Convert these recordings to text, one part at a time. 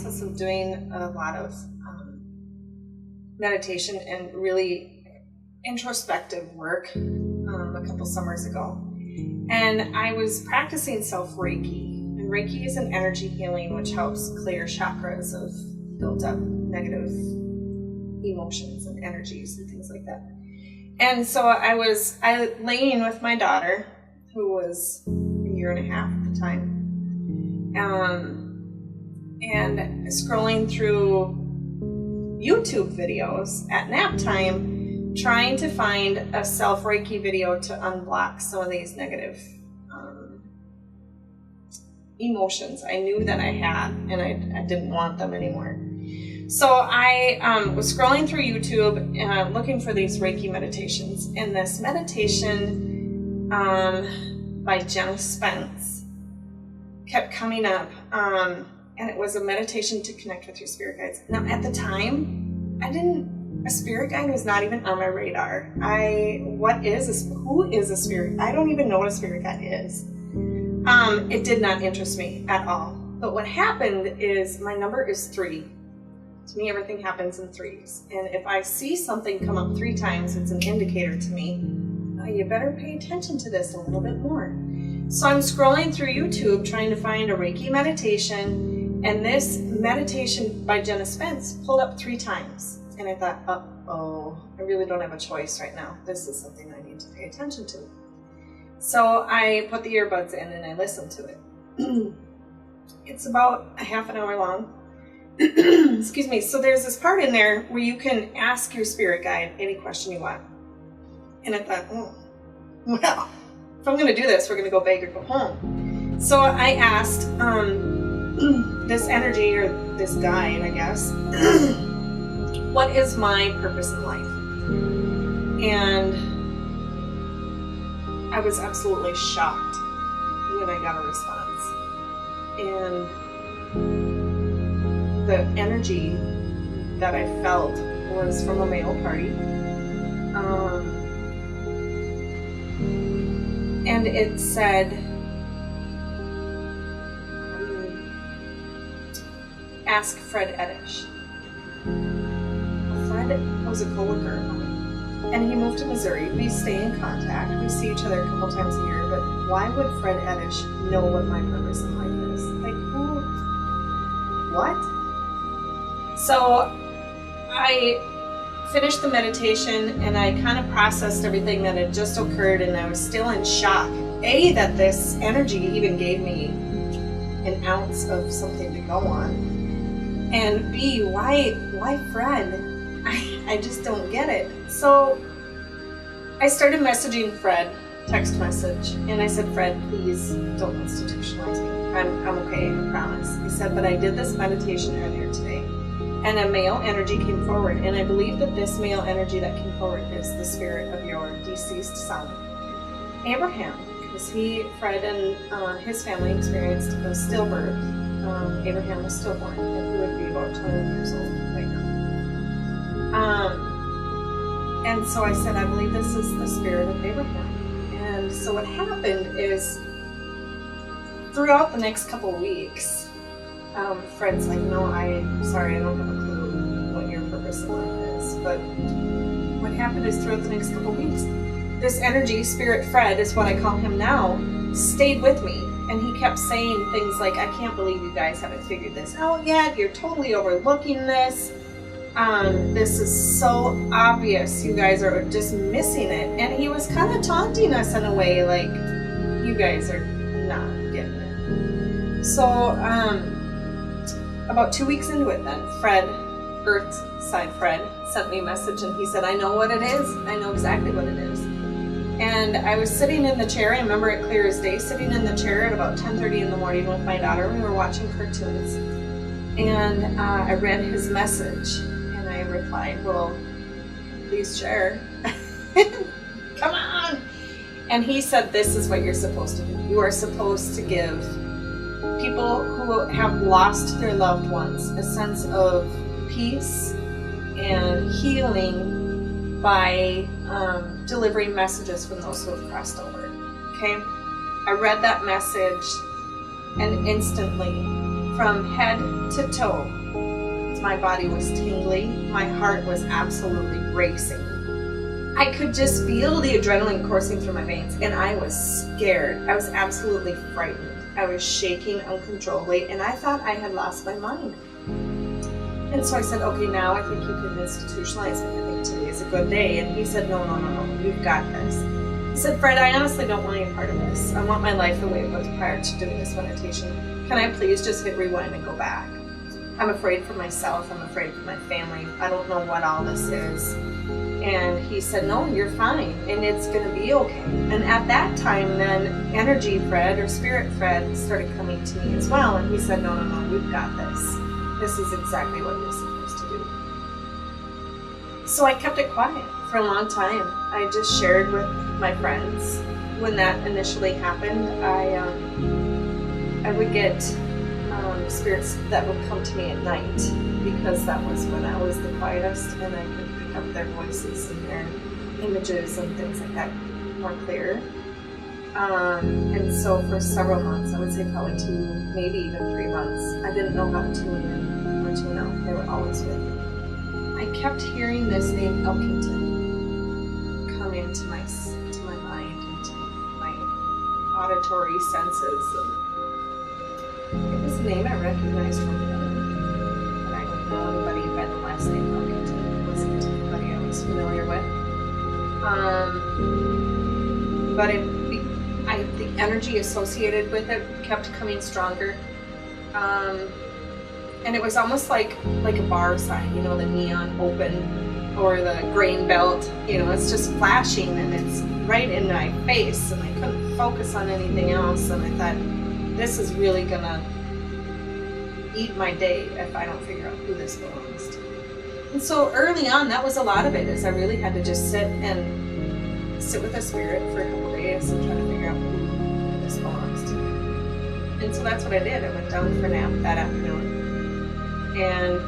process of doing a lot of meditation and really introspective work a couple summers ago. And I was practicing self-Reiki. And Reiki is an energy healing which helps clear chakras of built up negative emotions and energies and things like that. And so I laying with my daughter, who was a year and a half at the time, and scrolling through YouTube videos at nap time, trying to find a self-Reiki video to unblock some of these negative emotions I knew that I had, and I didn't want them anymore. So I was scrolling through YouTube looking for these Reiki meditations, and this meditation by Jenna Spence kept coming up, and it was a meditation to connect with your spirit guides. Now at the time, a spirit guide was not even on my radar. Who is a spirit? I don't even know what a spirit guide is. It did not interest me at all. But what happened is my number is 3. To me, everything happens in 3s. And if I see something come up 3 times, it's an indicator to me, oh, you better pay attention to this a little bit more. So I'm scrolling through YouTube trying to find a Reiki meditation, and this meditation by Jenna Spence pulled up 3 times. And I thought, uh-oh, I really don't have a choice right now. This is something I need to pay attention to. So I put the earbuds in and I listened to it. It's about a half an hour long. Excuse me. So there's this part in there where you can ask your spirit guide any question you want. And I thought, oh, well, if I'm going to do this, we're going to go big or go home. So I asked this energy, or this guide, I guess, what is my purpose in life? And I was absolutely shocked when I got a response. And the energy that I felt was from a male party. And it said, ask Fred Edish. Fred was a coworker of mine. And he moved to Missouri. We stay in contact. We see each other a couple times a year. But why would Fred Edish know what my purpose in life is? Like, who? What? So I finished the meditation and I kind of processed everything that had just occurred, and I was still in shock. A, that this energy even gave me an ounce of something to go on. And B, why Fred? I just don't get it. So I started messaging Fred, text message, and I said, Fred, please don't institutionalize me. I'm okay, I promise. He said, but I did this meditation earlier today, and a male energy came forward, and I believe that this male energy that came forward is the spirit of your deceased son, Abraham, because Fred and his family experienced a stillbirth. Abraham was stillborn, and he would be about 21 years old right now. And so I said, I believe this is the spirit of Abraham. And so what happened is, throughout the next couple of weeks, Fred's like, no, I'm sorry, I don't have a clue what your purpose in life is. But what happened is, throughout the next couple of weeks, this energy, Spirit Fred is what I call him now, stayed with me. And he kept saying things like, I can't believe you guys haven't figured this out yet. You're totally overlooking this. This is so obvious. You guys are just missing it. And he was kind of taunting us in a way, like, you guys are not getting it. So, about 2 weeks into it then, Fred, Earthside Fred, sent me a message and he said, I know what it is. I know exactly what it is. And I was sitting in the chair, I remember it clear as day, sitting in the chair at about 10:30 in the morning with my daughter. We were watching cartoons. And I read his message. And I replied, well, please share. Come on. And he said, this is what you're supposed to do. You are supposed to give people who have lost their loved ones a sense of peace and healing by delivering messages from those who have crossed over. Okay? I read that message, and instantly from head to toe, my body was tingling. My heart was absolutely racing. I could just feel the adrenaline coursing through my veins, and I was scared. I was absolutely frightened. I was shaking uncontrollably, and I thought I had lost my mind. And so I said, okay, now I think you can institutionalize it. I think today is a good day. And he said, no, you've got this. He said, Fred, I honestly don't want any part of this. I want my life the way it was prior to doing this meditation. Can I please just hit rewind and go back? I'm afraid for myself. I'm afraid for my family. I don't know what all this is. And he said, no, you're fine, and it's going to be okay. And at that time, then Energy Fred or Spirit Fred started coming to me as well. And he said, no, we've got this. This is exactly what you're supposed to do. So I kept it quiet for a long time. I just shared with my friends. When that initially happened, I would get spirits that would come to me at night, because that was when I was the quietest, and I could pick up their voices and their images and things like that more clear. And so for several months, I would say probably 2, maybe even 3 months, I didn't know how to tune in or tune out. They were always with me. I kept hearing this name Elkington come into my mind, into my auditory senses. It was a name I recognized from him, but I don't know anybody by the last name Elkington. It wasn't anybody I was familiar with. But the energy associated with it kept coming stronger. And it was almost like a bar sign, the neon open or the grain belt. It's just flashing, and it's right in my face, and I couldn't focus on anything else. And I thought, this is really gonna eat my day if I don't figure out who this belongs to. And so early on, that was a lot of it, is I really had to just sit with a spirit for a couple days and try to figure out who this belongs to. And so that's what I did. I went down for a nap that afternoon and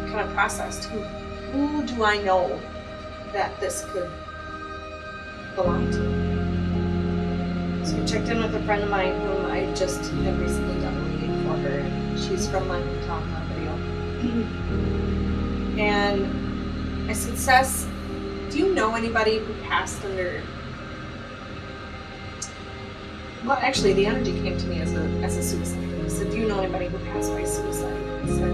kind of processed who do I know that this could belong to. So I checked in with a friend of mine whom I just had recently done a reading for her. She's from my hometown, Montreal. And I said, Cess, do you know anybody who passed under... Well, actually, the energy came to me as a suicide. I said, do you know anybody who passed by suicide? I said,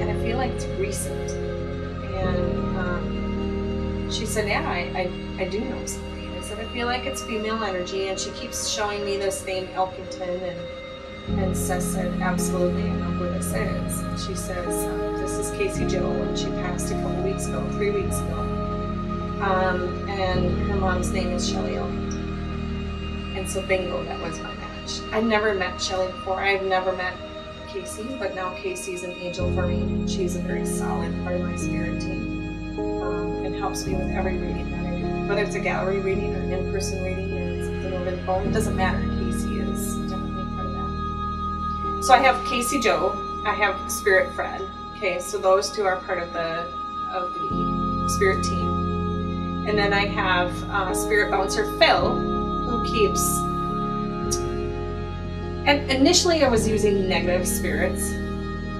and I feel like it's recent. And she said, yeah, I do know somebody. And I said, I feel like it's female energy, and she keeps showing me this name Elkington, and Seth said, absolutely, I know who this is. And she says, this is Casey Jo, and she passed a couple weeks ago, 3 weeks ago. And her mom's name is Shelley Elkington. And so bingo, that was my match. I've never met Shelley before. I've never met Casey, but now Casey's an angel for me. She's a very solid part of my spirit team, and helps me with every reading that I do. Whether it's a gallery reading or an in-person reading or something over the phone, it doesn't matter. Casey is definitely part of that. So I have Casey Jo, I have Spirit Fred. Okay, so those two are part of the spirit team. And then I have Spirit Bouncer Phil, who keeps... And initially I was using negative spirits,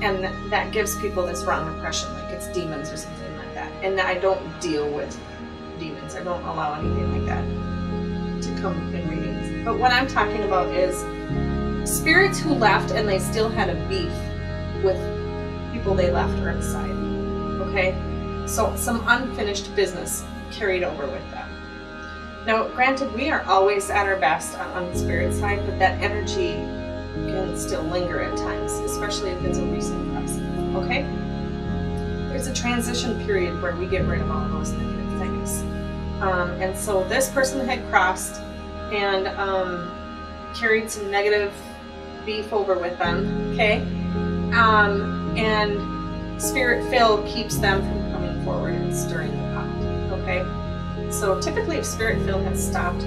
and that gives people this wrong impression, like it's demons or something like that. And I don't deal with demons. I don't allow anything like that to come in readings. But what I'm talking about is spirits who left and they still had a beef with people they left Earthside. Okay? So some unfinished business carried over with them. Now, granted, we are always at our best on the spirit side, but that energy can still linger at times, especially if it's a recent process, okay? There's a transition period where we get rid of all those negative things. And so this person had crossed and carried some negative beef over with them, okay? And Spirit Phil keeps them from coming forward and stirring the pot, okay? So typically if Spirit Phil has stopped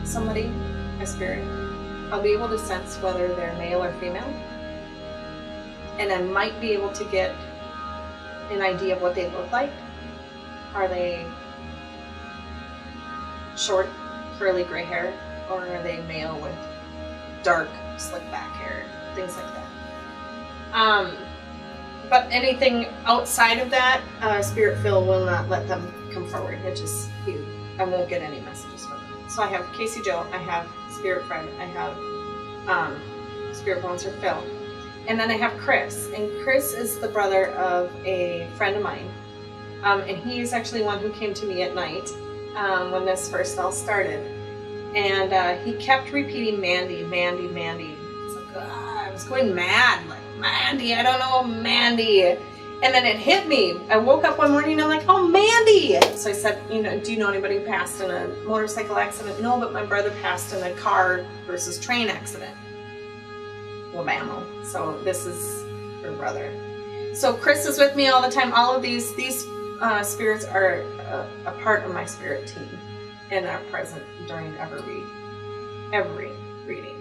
somebody, a spirit, I'll be able to sense whether they're male or female. And I might be able to get an idea of what they look like. Are they short, curly gray hair, or are they male with dark slick back hair, things like that. But anything outside of that, Spirit Phil will not let them come forward. I won't get any messages from them. So I have Casey Joe, I have Spirit Fred, I have Spirit Bouncer Phil, and then I have Chris. And Chris is the brother of a friend of mine, and he is actually one who came to me at night when this first all started, and he kept repeating Mandy, Mandy, Mandy. It's like I was going mad, like Mandy, I don't know Mandy. And then it hit me. I woke up one morning and I'm like, oh, Mandy. So I said, do you know anybody who passed in a motorcycle accident? No, but my brother passed in a car versus train accident. Wabamo. So this is her brother. So Chris is with me all the time. All of these spirits are a part of my spirit team and are present during every reading.